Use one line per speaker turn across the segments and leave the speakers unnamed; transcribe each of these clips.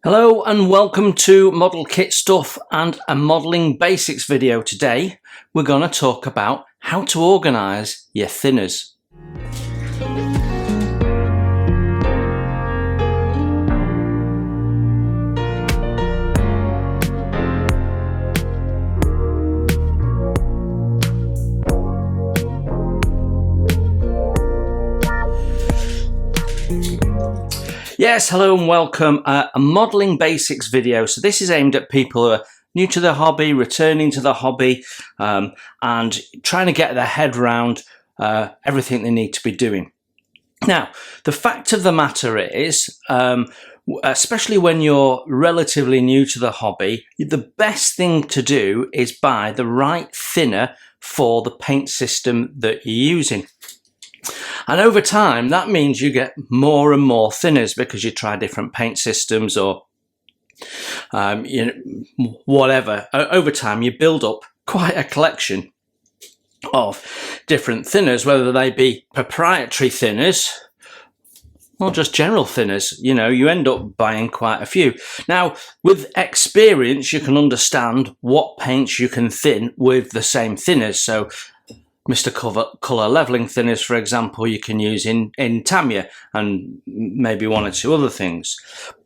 Hello and welcome to Model Kit Stuff and a modelling basics video. Today we're going to talk about how to organise your thinners. Yes, hello and welcome. A modelling basics video. So this is aimed at people who are new to the hobby, returning to the hobby, and trying to get their head around everything they need to be doing. Now, the fact of the matter is, especially when you're relatively new to the hobby, the best thing to do is buy the right thinner for the paint system that you're using. And over time, that means you get more and more thinners because you try different paint systems or whatever. Over time, you build up quite a collection of different thinners, whether they be proprietary thinners or just general thinners. You end up buying quite a few. Now, with experience, you can understand what paints you can thin with the same thinners. So Mr. Colour leveling thinners, for example, you can use in Tamiya and maybe one or two other things.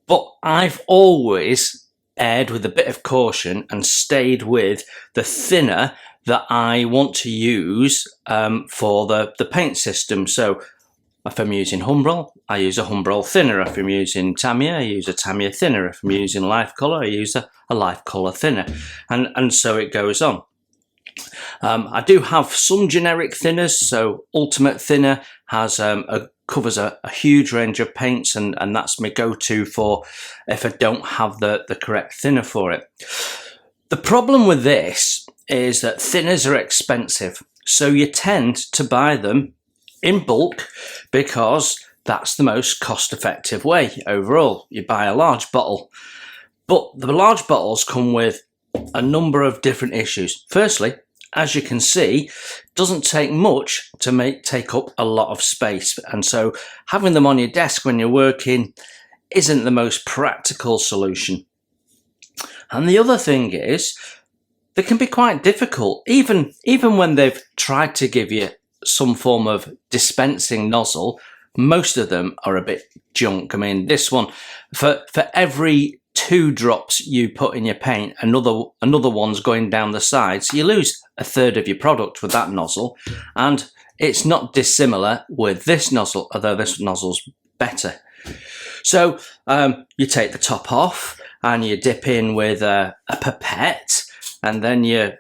But I've always erred with a bit of caution and stayed with the thinner that I want to use for the paint system. So if I'm using Humbrol, I use a Humbrol thinner. If I'm using Tamiya, I use a Tamiya thinner. If I'm using Life Colour, I use a Life Colour thinner. And so it goes on. I do have some generic thinners, so Ultimate Thinner has covers a huge range of paints, and that's my go-to for if I don't have the correct thinner for it. The problem with this is that thinners are expensive, so you tend to buy them in bulk because that's the most cost-effective way overall. You buy a large bottle, but the large bottles come with a number of different issues. Firstly, as you can see, it doesn't take much to take up a lot of space, and so having them on your desk when you're working isn't the most practical solution. And the other thing is, they can be quite difficult, even when they've tried to give you some form of dispensing nozzle. Most of them are a bit junk. I mean, this one, for every 2 drops you put in your paint, another one's going down the side, so you lose a third of your product with that nozzle. And it's not dissimilar with this nozzle, although this nozzle's better. So you take the top off and you dip in with a pipette, and then you're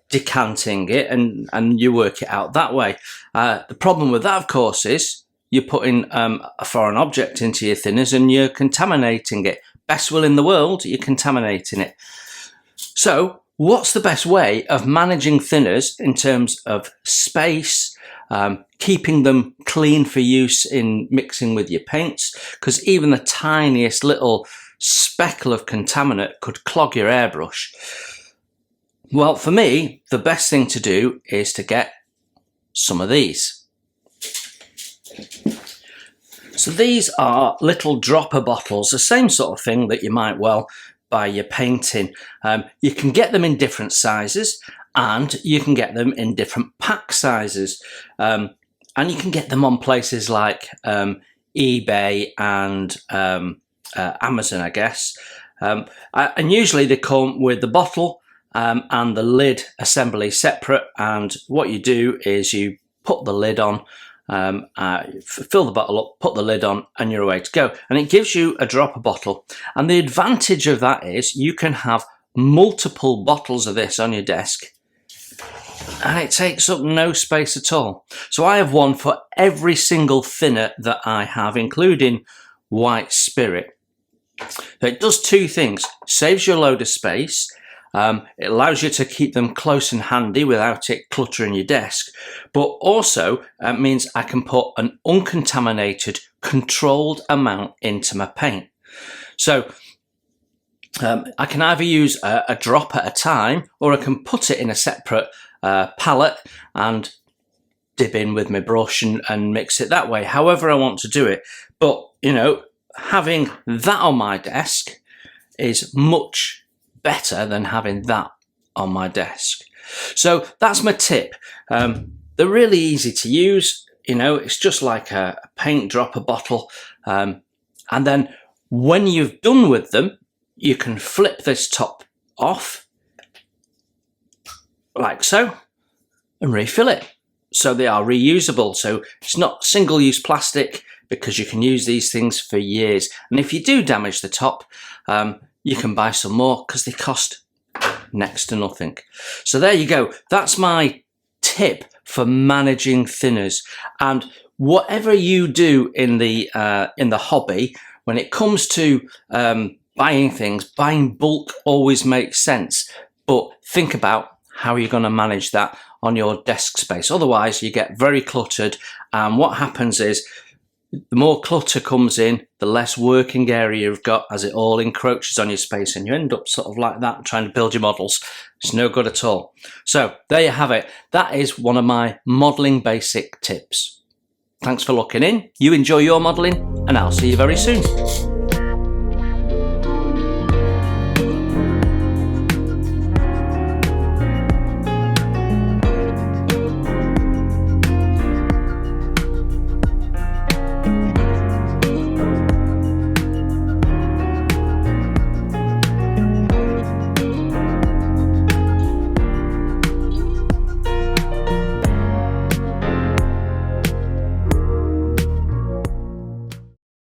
decanting it, and you work it out that way. The problem with that, of course, is you're putting a foreign object into your thinners and you're contaminating it. Best will in the world, you're contaminating it. So what's the best way of managing thinners in terms of space, keeping them clean for use in mixing with your paints? Because even the tiniest little speckle of contaminant could clog your airbrush. Well, for me, the best thing to do is to get some of these. So these are little dropper bottles, the same sort of thing that you might well buy your paint in. You can get them in different sizes, and you can get them in different pack sizes. And you can get them on places like eBay and Amazon, I guess. And usually they come with the bottle and the lid assembly separate. And what you do is you put the lid on, fill the bottle up, put the lid on, and you're away to go. And it gives you a dropper bottle. And the advantage of that is you can have multiple bottles of this on your desk, and it takes up no space at all. So I have one for every single thinner that I have, including White Spirit. So it does 2 things: saves you a load of space. It allows you to keep them close and handy without it cluttering your desk, but also means I can put an uncontaminated, controlled amount into my paint. So I can either use a drop at a time, or I can put it in a separate palette and dip in with my brush and mix it that way, however I want to do it. But, having that on my desk is much better than having that on my desk. So that's my tip. They're really easy to use. You know, it's just like a paint dropper bottle. And then when you've done with them, you can flip this top off like so and refill it. So they are reusable. So it's not single-use plastic, because you can use these things for years. And if you do damage the top, you can buy some more because they cost next to nothing. So there you go. That's my tip for managing thinners. And whatever you do in the hobby, when it comes to buying things, buying bulk always makes sense. But think about how you're going to manage that on your desk space. Otherwise, you get very cluttered. And what happens is, the more clutter comes in, the less working area you've got, as it all encroaches on your space, and you end up sort of like that trying to build your models. It's no good at all. So there you have it. That is one of my modelling basic tips. Thanks for looking in. You enjoy your modelling, and I'll see you very soon.